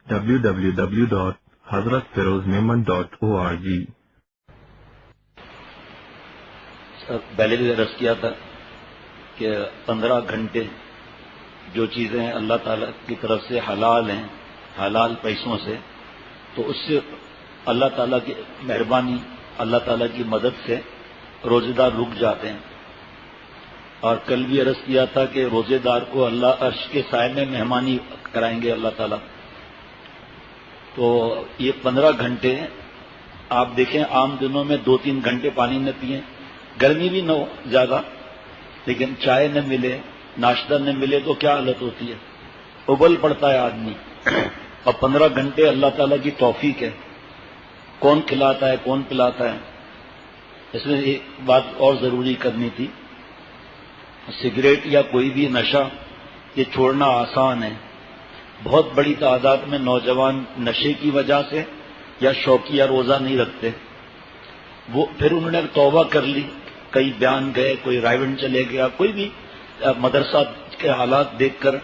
www.hazratfirozmemon.org. پہلے بھی عرض کیا تھا کہ 15 گھنٹے جو چیزیں اللہ تعالیٰ کی طرف سے حلال ہیں، حلال پیسوں سے، تو اس سے اللہ تعالیٰ کی مہربانی، اللہ تعالیٰ کی مدد سے روزے دار رک جاتے ہیں۔ اور کل بھی عرض کیا تھا کہ روزے دار کو اللہ عرش کے سائے میں مہمانی کرائیں گے اللہ تعالیٰ۔ تو یہ 15 گھنٹے آپ دیکھیں، عام دنوں میں 2-3 گھنٹے پانی نہ پئیں، گرمی بھی نہ ہو زیادہ، لیکن چائے نہ ملے، ناشتہ نہ ملے تو کیا حالت ہوتی ہے، ابل پڑتا ہے آدمی۔ اور 15 گھنٹے اللہ تعالیٰ کی توفیق ہے، کون کھلاتا ہے کون پلاتا ہے۔ اس میں ایک بات اور ضروری کرنی تھی، سگریٹ یا کوئی بھی نشہ یہ چھوڑنا آسان ہے۔ بہت بڑی تعداد میں نوجوان نشے کی وجہ سے یا شوقیہ روزہ نہیں رکھتے، وہ پھر انہوں نے توبہ کر لی، کئی بیان گئے، کوئی رائیونڈ چلے گیا، کوئی بھی مدرسہ کے حالات دیکھ کر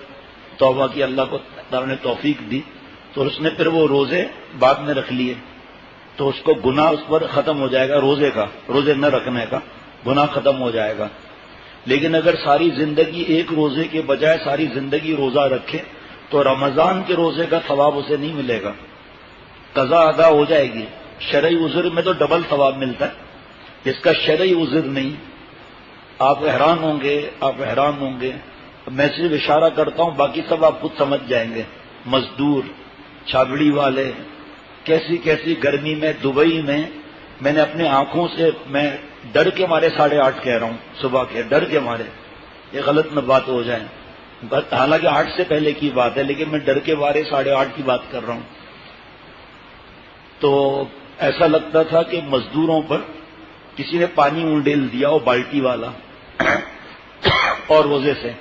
توبہ کی، اللہ کو تعالیٰ نے توفیق دی، تو اس نے پھر وہ روزے بعد میں رکھ لیے، تو اس کو گناہ اس پر ختم ہو جائے گا، روزے نہ رکھنے کا گناہ ختم ہو جائے گا۔ لیکن اگر ساری زندگی ایک روزے کے بجائے ساری زندگی روزہ رکھے تو رمضان کے روزے کا ثواب اسے نہیں ملے گا، قضا ادا ہو جائے گی۔ شرعی عذر میں تو ڈبل ثواب ملتا ہے، جس کا شرعی عذر نہیں، آپ حیران ہوں گے۔ میں صرف اشارہ کرتا ہوں، باقی سب آپ خود سمجھ جائیں گے۔ مزدور، چھابڑی والے، کیسی کیسی گرمی میں دبئی میں، میں نے اپنے آنکھوں سے، میں ڈر کے مارے 8:30 کہہ رہا ہوں صبح کے، ڈر کے مارے، یہ غلط نہ بات ہو جائے، حالانکہ 8 سے پہلے کی بات ہے، لیکن میں ڈر کے مارے 8:30 کی بات کر رہا ہوں۔ تو ایسا لگتا تھا کہ مزدوروں پر کسی نے پانی انڈیل دیا ہو بالٹی والا، اور روزے سے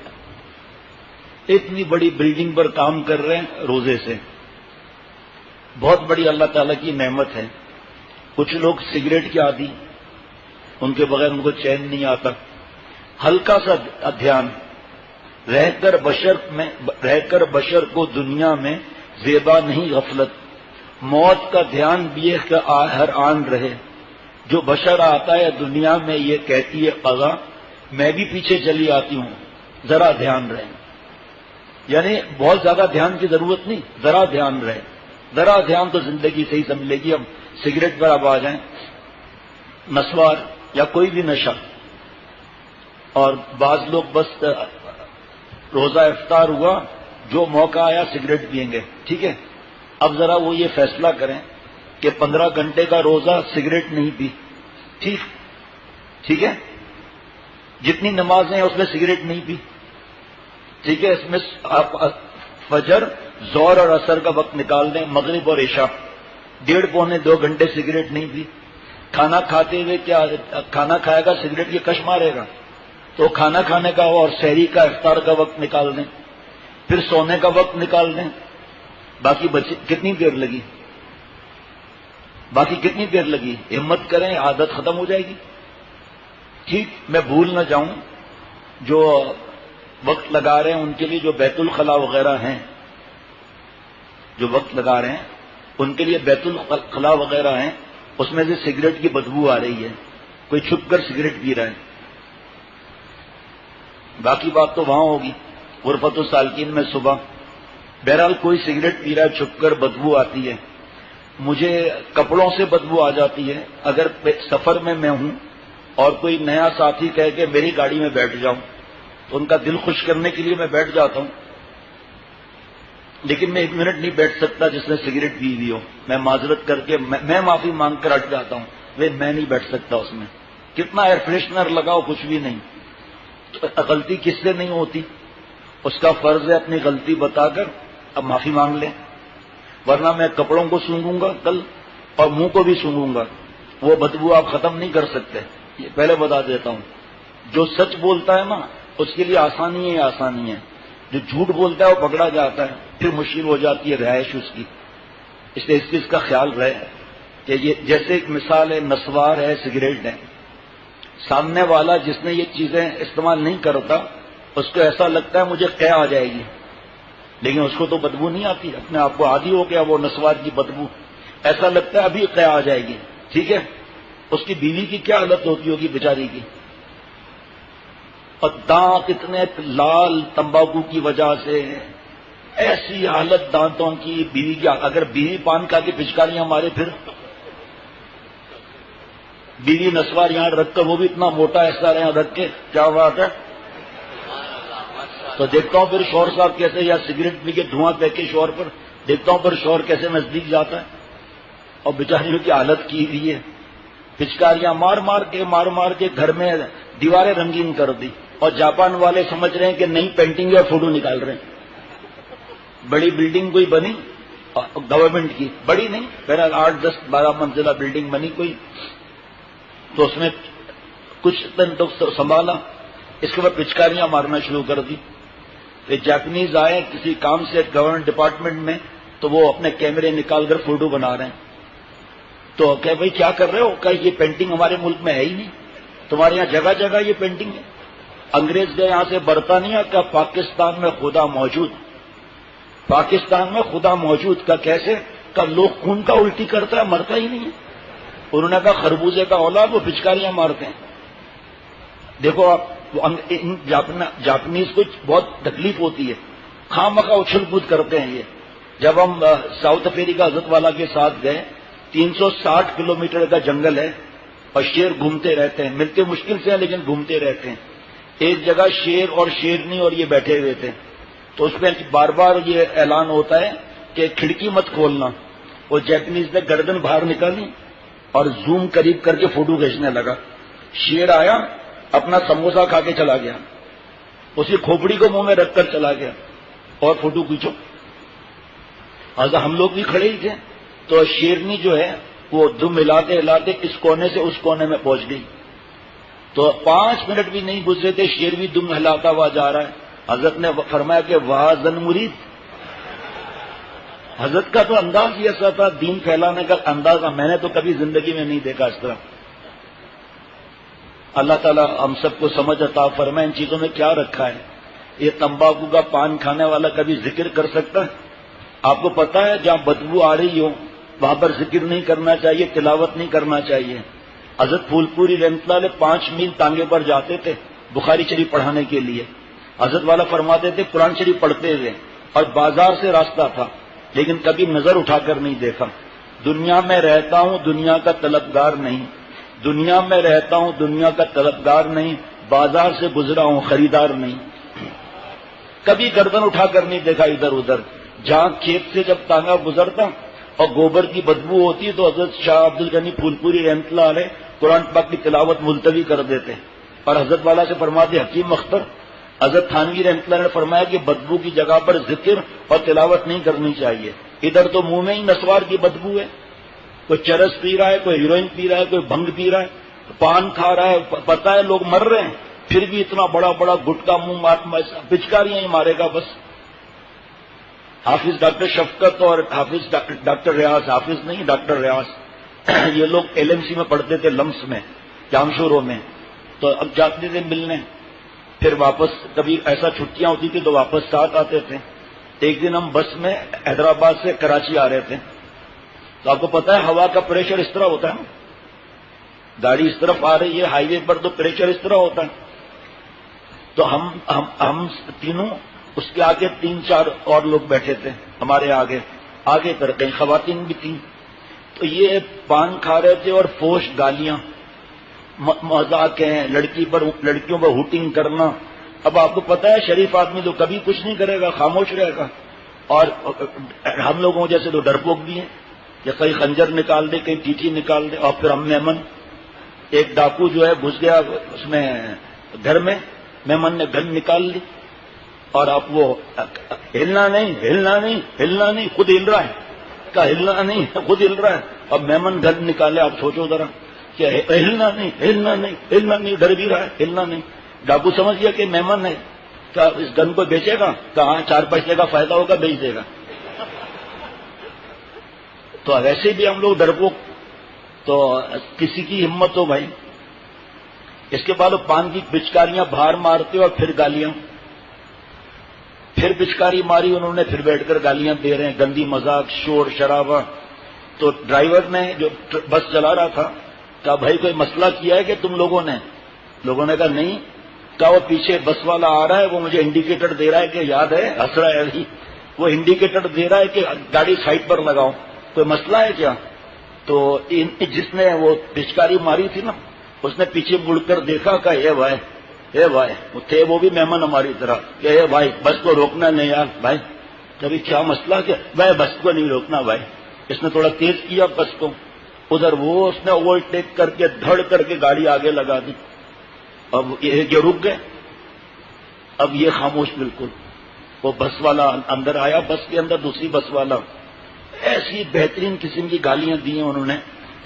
اتنی بڑی بلڈنگ پر کام کر رہے ہیں روزے سے، بہت بڑی اللہ تعالیٰ کی نعمت ہے۔ کچھ لوگ سگریٹ کے عادی، ان کے بغیر ان کو چین نہیں آتا۔ ہلکا سا دھیان، رہ کر بشر کو دنیا میں زیبا نہیں غفلت، موت کا دھیان بھی ہے کہ ہر آن رہے، جو بشر آتا ہے دنیا میں یہ کہتی ہے قضا، میں بھی پیچھے چلی آتی ہوں، ذرا دھیان رہے۔ یعنی بہت زیادہ دھیان کی ضرورت نہیں، ذرا دھیان رہے، ذرا دھیان تو زندگی صحیح سمجھ لے گی۔ ہم سگریٹ پر اب آ جائیں، نسوار یا کوئی بھی نشہ، اور بعض لوگ بس روزہ افطار ہوا جو موقع آیا سگریٹ پئیں گے، ٹھیک ہے۔ اب ذرا وہ یہ فیصلہ کریں کہ 15 گھنٹے کا روزہ سگریٹ نہیں پی، ٹھیک ہے، جتنی نمازیں ہیں اس میں سگریٹ نہیں پی، ٹھیک ہے، اس میں آپ فجر، ظہر اور عصر کا وقت نکال دیں، مغرب اور عشاء 1.5-2 گھنٹے سگریٹ نہیں پی۔ کھانا کھاتے ہوئے کیا کھانا کھائے گا سگریٹ کی کش مارے گا، تو کھانا کھانے کا اور سحری کا افطار کا وقت نکال دیں، پھر سونے کا وقت نکال دیں، باقی کتنی دیر لگی، ہمت کریں، عادت ختم ہو جائے گی۔ ٹھیک، میں بھول نہ جاؤں، جو وقت لگا رہے ہیں ان کے لیے جو بیت الخلاء وغیرہ ہیں، جو وقت لگا رہے ہیں ان کے لیے بیت الخلاء وغیرہ ہیں، اس میں سے سگریٹ کی بدبو آ رہی ہے، کوئی چھپ کر سگریٹ پی رہا ہے۔ باقی بات تو وہاں ہوگی غرفت السالکین میں صبح، بہرحال کوئی سگریٹ پی رہا ہے چھپ کر، بدبو آتی ہے۔ مجھے کپڑوں سے بدبو آ جاتی ہے، اگر سفر میں ہوں اور کوئی نیا ساتھی کہے کہ میری گاڑی میں بیٹھ جاؤں تو ان کا دل خوش کرنے کے لیے میں بیٹھ جاتا ہوں، لیکن میں 1 منٹ نہیں بیٹھ سکتا جس نے سگریٹ پی ہوئی ہو، میں معذرت کر کے میں معافی مانگ کر ہٹ جاتا ہوں، میں نہیں بیٹھ سکتا اس میں، کتنا ایئر فریشنر لگاؤ کچھ بھی نہیں۔ غلطی کس سے نہیں ہوتی، اس کا فرض ہے اپنی غلطی بتا کر اب معافی مانگ لیں، ورنہ میں کپڑوں کو سونگوں گا کل اور منہ کو بھی سونگوں گا، وہ بدبو آپ ختم نہیں کر سکتے، یہ پہلے بتا دیتا ہوں۔ جو سچ بولتا ہے نا اس کے لیے آسانی ہے، جو جھوٹ بولتا ہے وہ پکڑا جاتا ہے، پھر مشکل ہو جاتی ہے رہائش اس کی۔ اس لیے اس چیز کا خیال رہے کہ یہ جیسے ایک مثال ہے، نسوار ہے، سگریٹ ہے، سامنے والا جس نے یہ چیزیں استعمال نہیں کرتا اس کو ایسا لگتا ہے مجھے قے آ جائے گی، لیکن اس کو تو بدبو نہیں آتی، اپنے آپ کو عادی ہو گیا وہ نسوار کی بدبو، ایسا لگتا ہے ابھی قے آ جائے گی. ٹھیک ہے، اس کی بیوی کی کیا حالت ہوتی ہوگی بیچاری کی، اور دانت اتنے لال تمباکو کی وجہ سے، ایسی حالت دانتوں کی بیوی کی. اگر بیوی پان کھا کے پچکاریاں مارے پھر بیوی نسوار یہاں رکھ کر، وہ بھی اتنا موٹا ایسا یہاں رکھ کے، کیا بات ہے. تو دیکھتا ہوں پھر شوہر صاحب کیسے، یا سگریٹ پی کے دھواں پہ کے شوہر پر دیکھتا ہوں پھر شوہر کیسے نزدیک جاتا ہے، اور بیچاریوں کی حالت کی ہوئی ہے، پچکاریاں مار مار کے گھر میں دیواریں رنگین کر دی. اور جاپان والے سمجھ رہے ہیں کہ نئی پینٹنگ اور فوٹو نکال رہے ہیں. بڑی بلڈنگ کوئی بنی گورنمنٹ کی، بڑی نہیں، بہرحال 8-10-12 منزلہ بلڈنگ بنی کوئی، تو اس میں کچھ دن تو سنبھالا، اس کے بعد پچکاریاں مارنا شروع کر دی. پھر جاپنیز آئے کسی کام سے گورنمنٹ ڈپارٹمنٹ میں، تو وہ اپنے کیمرے نکال کر فوٹو بنا رہے ہیں. تو کہ بھائی کیا کر رہے ہو، کہ یہ پینٹنگ ہمارے ملک میں ہے ہی نہیں، تمہارے یہاں جگہ جگہ یہ پینٹنگ ہے. انگریز گئے یہاں سے برطانیہ کا، پاکستان میں خدا موجود، پاکستان میں خدا موجود کا کیسے، کا لوگ خون کا الٹی کرتا ہے، مرتا ہی نہیں ہے. انہوں نے کہا خربوزے کا اولاد، وہ پچکاریاں مارتے ہیں. دیکھو آپ، جاپنیز کو بہت تکلیف ہوتی ہے، خواہ مخواہ اچھل کود کرتے ہیں یہ. جب ہم ساؤتھ افریقہ حضرت والا کے ساتھ گئے، 360 کلومیٹر کا جنگل ہے، اور شیر گھومتے رہتے ہیں، ملتے مشکل سے ہیں لیکن گھومتے رہتے ہیں. ایک جگہ شیر اور شیرنی اور یہ بیٹھے ہوئے تھے، تو اس میں بار بار یہ اعلان ہوتا ہے کہ کھڑکی مت کھولنا. وہ جیپنیز نے گردن باہر نکالی اور زوم قریب کر کے فوٹو کھینچنے لگا. شیر آیا، اپنا سموسا کھا کے چلا گیا، اسی کھوپڑی کو منہ میں رکھ کر چلا گیا، اور فوٹو کھینچو. ہم لوگ بھی کھڑے ہی تھے، تو شیرنی جو ہے وہ دم ہلاتے ہلاتے اس کونے سے اس کونے میں پہنچ گئی. تو 5 منٹ بھی نہیں گزرے تھے، شیر بھی دم ہلاتا ہوا جا رہا ہے. حضرت نے فرمایا کہ واہ زن مرید. حضرت کا تو انداز ہی ایسا تھا، دین پھیلانے کا انداز میں نے تو کبھی زندگی میں نہیں دیکھا اس طرح. اللہ تعالیٰ ہم سب کو سمجھ عطا فرمائے ان چیزوں میں کیا رکھا ہے. یہ تمباکو کا پان کھانے والا کبھی ذکر کر سکتا ہے؟ آپ کو پتا ہے جہاں بدبو آ رہی ہو وہاں پر ذکر نہیں کرنا چاہیے، تلاوت نہیں کرنا چاہیے. حضرت پھول پوری رحمۃ اللہ علیہ 5 میل ٹانگے پر جاتے تھے بخاری شریف پڑھانے کے لیے. حضرت والا فرماتے تھے قرآن شریف پڑھتے ہوئے، اور بازار سے راستہ تھا لیکن کبھی نظر اٹھا کر نہیں دیکھا. دنیا میں رہتا ہوں دنیا کا طلبگار نہیں، دنیا میں رہتا ہوں دنیا کا طلبگار نہیں، بازار سے گزرا ہوں خریدار نہیں. کبھی گردن اٹھا کر نہیں دیکھا ادھر ادھر. جہاں کھیت سے جب تانگا گزرتا اور گوبر کی بدبو ہوتی تو حضرت شاہ عبد الغنی پھول پوری رحمۃ اللہ علیہ قرآن پاک کی تلاوت ملتوی کر دیتے. اور حضرت والا سے فرماتے حکیم اختر، حضرت تھانوی رحمۃ اللہ نے فرمایا کہ بدبو کی جگہ پر ذکر اور تلاوت نہیں کرنی چاہیے. ادھر تو منہ میں ہی نسوار کی بدبو ہے، کوئی چرس پی رہا ہے، کوئی ہیروئن پی رہا ہے، کوئی بھنگ پی رہا ہے، پان کھا رہا ہے، پتہ ہے لوگ مر رہے ہیں پھر بھی اتنا بڑا بڑا گٹکا منہ پچکاریاں ہی مارے گا بس. حافظ ڈاکٹر شفقت اور حافظ ڈاکٹر ریاض، حافظ نہیں ڈاکٹر ریاض، یہ لوگ LMC میں پڑھتے تھے، لمس میں، جامشوروں میں. تو اب جاتے تھے ملنے، پھر واپس کبھی ایسا چھٹیاں ہوتی تھی تو واپس ساتھ آتے تھے. ایک دن ہم بس میں حیدرآباد سے کراچی آ رہے تھے، تو آپ کو پتا ہے ہوا کا پریشر اس طرح ہوتا ہے، گاڑی اس طرف آ رہی ہے ہائی وے پر تو پریشر اس طرح ہوتا ہے. تو ہم تینوں، اس کے آگے 3-4 اور لوگ بیٹھے تھے ہمارے آگے کر کہیں خواتین بھی تھیں. تو یہ پان کھا رہے تھے اور فوش گالیاں، مذاق ہیں، لڑکیوں پر ہوٹنگ کرنا. اب آپ کو پتا ہے شریف آدمی تو کبھی کچھ نہیں کرے گا، خاموش رہے گا. اور ہم لوگوں جیسے تو ڈرپوک بھی ہیں کہ کہیں خنجر نکال دے، کہیں ٹیٹی نکال دے. اور پھر ہم میمن، ایک ڈاکو جو ہے گھس گیا اس میں گھر میں، میمن نے گن نکال لی، اور اب وہ ہلنا نہیں خود ہل رہا ہے، کا ہلنا نہیں خود ہل رہا ہے. اب میمن گن نکالے، آپ سوچو ذرا کہ ہلنا نہیں ڈر بھی رہا ہے، ہلنا نہیں. ڈاکو سمجھ گیا کہ میمن ہے، کیا اس گن کو بیچے گا؟ کہاں 4 پیسے کا فائدہ ہوگا، بیچ دے گا. تو ویسے بھی ہم لوگ ڈرپوک، تو کسی کی ہمت ہو بھائی. اس کے بعد پان کی پچکاریاں باہر مارتے اور پھر گالیاں، پھر پچکاری ماری انہوں نے، پھر بیٹھ کر گالیاں دے رہے ہیں، گندی مذاق، شور شرابہ. تو ڈرائیور نے جو بس چلا رہا تھا کہا بھائی کوئی مسئلہ کیا ہے کہ تم لوگوں نے؟ لوگوں نے کہا نہیں. کہا وہ پیچھے بس والا آ رہا ہے، وہ مجھے انڈیکیٹر دے رہا ہے کہ یاد ہے، ہنس رہا ہے ابھی، وہ انڈیکیٹر دے رہا ہے کہ گاڑی سائڈ پر لگاؤ، کوئی مسئلہ ہے کیا؟ تو جس نے وہ پچکاری ماری تھی نا، اس نے پیچھے مڑ کر دیکھا کہ اے بھائی، اے بھائی، وہ تھے وہ بھی مہمان ہماری طرح، کہ اے بھائی بس کو روکنا نہیں یار بھائی. کبھی کیا مسئلہ کیا بھائی؟ بس کو نہیں روکنا بھائی. اس نے تھوڑا تیز کیا بس کو، ادھر وہ اس نے اوورٹیک کر کے دھڑ کر کے گاڑی آگے لگا دی. اب یہ رک گئے، اب یہ خاموش بالکل. وہ بس والا اندر آیا، بس کے اندر دوسری بس والا، ایسی بہترین قسم کی گالیاں دی ہیں انہوں نے.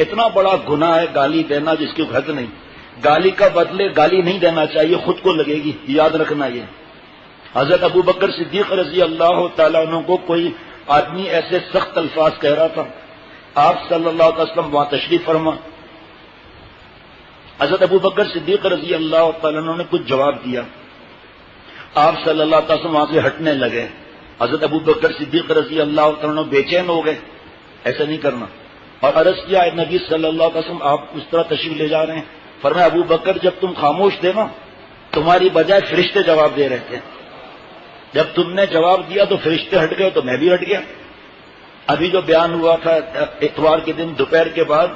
اتنا بڑا گناہ ہے گالی دینا جس کی حد نہیں. گالی کا بدلے گالی نہیں دینا چاہیے، خود کو لگے گی، یاد رکھنا. یہ حضرت ابو بکر صدیق رضی اللہ تعالیٰ عنہ کو کوئی آدمی ایسے سخت الفاظ کہہ رہا تھا، آپ صلی اللہ علیہ وسلم وہاں تشریف فرما. حضرت ابو بکر صدیق رضی اللہ تعالیٰ عنہ نے کچھ جواب دیا، آپ صلی اللہ علیہ وسلم وہاں سے ہٹنے لگے. حضرت ابو بکر صدیق رضی اللہ تعالیٰ عنہ بے چین ہو گئے، ایسا نہیں کرنا، اور عرض کیا نبی صلی اللہ علیہ وسلم آپ اس طرح تشریف لے جا رہے ہیں؟ فرمایا ابو بکر جب تم خاموش تھے نا، تمہاری بجائے فرشتے جواب دے رہے تھے. جب تم نے جواب دیا تو فرشتے ہٹ گئے تو میں بھی ہٹ گیا. ابھی جو بیان ہوا تھا اتوار کے دن دوپہر کے بعد،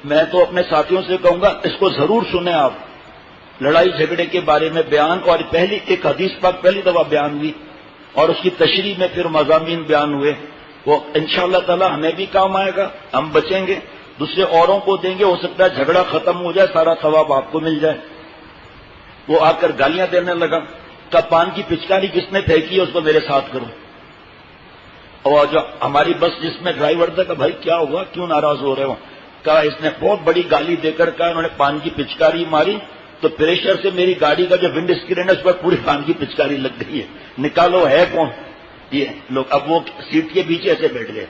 میں تو اپنے ساتھیوں سے کہوں گا اس کو ضرور سنیں آپ. لڑائی جھگڑے کے بارے میں بیان، اور پہلی ایک حدیث پاک پہلی دفعہ بیان ہوئی، اور اس کی تشریح میں پھر مضامین بیان ہوئے. وہ انشاءاللہ تعالی ہمیں بھی کام آئے گا، ہم بچیں گے، دوسرے اوروں کو دیں گے، ہو سکتا ہے جھگڑا ختم ہو جائے، سارا ثواب آپ کو مل جائے. وہ آ کر گالیاں دینے لگا کہ پان کی پچکاری کس نے پھینکی ہے اس کو میرے ساتھ کرو. اور جو ہماری بس جس میں ڈرائیور تھا کہ بھائی کیا ہوا، کیوں ناراض ہو رہے ہو؟ کہا اس نے بہت بڑی گالی دے کر کہا انہوں نے پان کی پچکاری ماری تو پریشر سے میری گاڑی کا جو ونڈ اسکرین ہے اس پر پوری پان کی پچکاری لگ گئی ہے، نکالو ہے کون یہ لوگ. اب وہ سیٹ کے پیچھے ایسے بیٹھ گئے،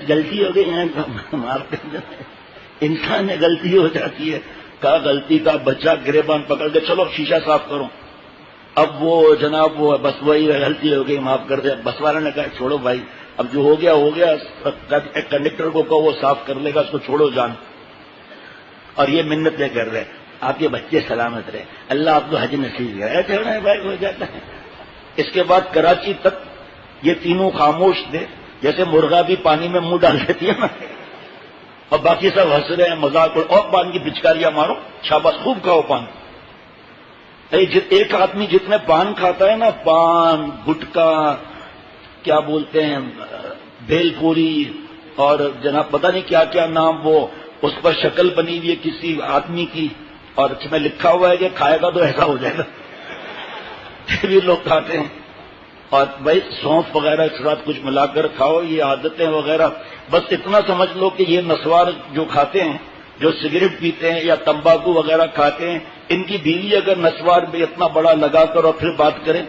غلطی ہو گئی، مارتے انسان میں غلطی ہو جاتی ہے. کہا غلطی کا بچہ گریبان پکڑ کے چلو شیشہ صاف کرو. اب وہ جناب وہ بس وہی غلطی ہو گئی معاف کر دے. بس والے نے کہا چھوڑو بھائی، اب جو ہو گیا ہو گیا، کنڈکٹر کو کہو وہ صاف کر لے گا، اس کو چھوڑو جان. اور یہ منتیں کر رہے آپ کے بچے سلامت رہے، اللہ آپ کو حج نصیب کرے، جھگڑا بھائی ہو جاتا ہے. اس کے بعد کراچی تک یہ تینوں خاموش تھے، جیسے مرغا بھی پانی میں منہ ڈال دیتی ہے نا، اور باقی سب ہنس رہے ہیں، مذاق، اور پان کی پچکاریاں مارو، شاباش خوب کھاؤ پان. ایک آدمی جتنے پان کھاتا ہے نا، پان، گٹکا، کیا بولتے ہیں، بھیل پوری، اور جناب پتہ نہیں کیا کیا نام، وہ اس پر شکل بنی ہوئی ہے کسی آدمی کی، اور اس میں لکھا ہوا ہے کہ کھائے گا تو ایسا ہو جائے گا، بھی لوگ کھاتے ہیں. اور بھائی سونف وغیرہ کے ساتھ کچھ ملا کر کھاؤ، یہ عادتیں وغیرہ. بس اتنا سمجھ لو کہ یہ نسوار جو کھاتے ہیں، جو سگریٹ پیتے ہیں یا تمباکو وغیرہ کھاتے ہیں، ان کی بیوی اگر نسوار بھی اتنا بڑا لگا کر اور پھر بات کرے،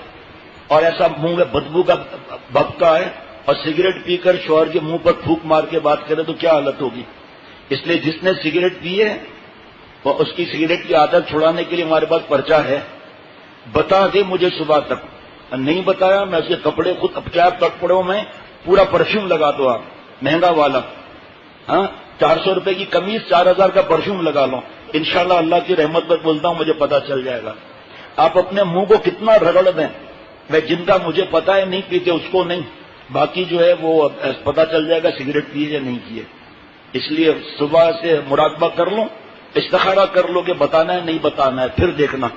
اور ایسا منہ میں بدبو کا بھپکا ہے، اور سگریٹ پی کر شوہر کے منہ پر پھونک مار کے بات کرے تو کیا حالت ہوگی. اس لیے جس نے سگریٹ پی ہے وہ اس کی سگریٹ کی عادت چھڑانے کے لیے ہمارے پاس پرچہ ہے، بتا دے مجھے صبح تک. نہیں بتایا میں اس کے کپڑے خود چار کپڑوں میں پورا پرفیوم لگا دو، آپ مہنگا والا، ہاں 400 روپے کی قمیض 4000 کا پرفیوم لگا لو، انشاءاللہ اللہ کی رحمت پر بولتا ہوں مجھے پتا چل جائے گا. آپ اپنے منہ کو کتنا رگڑ دیں، میں جن کا مجھے پتا ہے نہیں پیتے اس کو نہیں، باقی جو ہے وہ پتا چل جائے گا سگریٹ پیے یا نہیں پیے. اس لیے صبح سے مراقبہ کر لو، استخارہ کر لو کہ بتانا ہے نہیں بتانا ہے، پھر دیکھنا.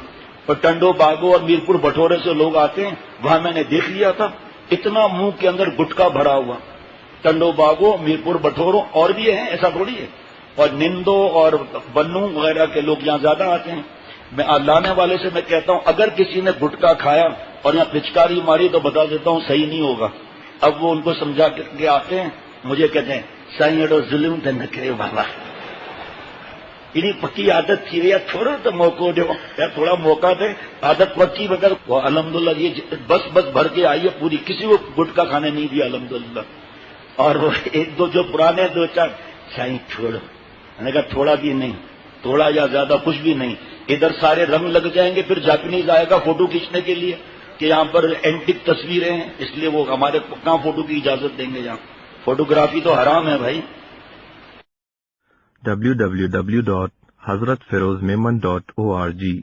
اور ٹنڈو باغو اور میرپور بٹورے سے لوگ آتے ہیں، وہاں میں نے دیکھ لیا تھا اتنا منہ کے اندر گٹکا بھرا ہوا. ٹنڈو باغو، میرپور بٹوروں اور بھی ہیں، ایسا تھوڑی ہے. اور نندو اور بنو وغیرہ کے لوگ یہاں زیادہ آتے ہیں. میں لانے والے سے میں کہتا ہوں اگر کسی نے گٹکا کھایا اور یہاں پچکاری ماری تو بتا دیتا ہوں صحیح نہیں ہوگا. اب وہ ان کو سمجھا کے آتے ہیں، مجھے کہتے ہیں سائنڈ اور ظلم تے نکرے بابا، انہیں پکی عادت تھی یا چھوڑو تو موقع دو، یا تھوڑا موقع دے، عادت پکی بغیر. وہ الحمدللہ یہ بس بھر کے آئی ہے پوری، کسی کو گٹکا کھانے نہیں دیا الحمدللہ. اور وہ ایک دو جو پرانے دو چار سائیں چھوڑو، میں نے کہا تھوڑا بھی نہیں، تھوڑا یا زیادہ کچھ بھی نہیں. ادھر سارے رنگ لگ جائیں گے، پھر جاپنیز آئے گا فوٹو کھینچنے کے لیے، کہ یہاں پر اینٹک تصویریں ہیں، اس لیے وہ ہمارے کہاں فوٹو کی اجازت دیں گے؟ یہاں فوٹوگرافی تو حرام ہے بھائی۔ www.hazratfirozmemon.org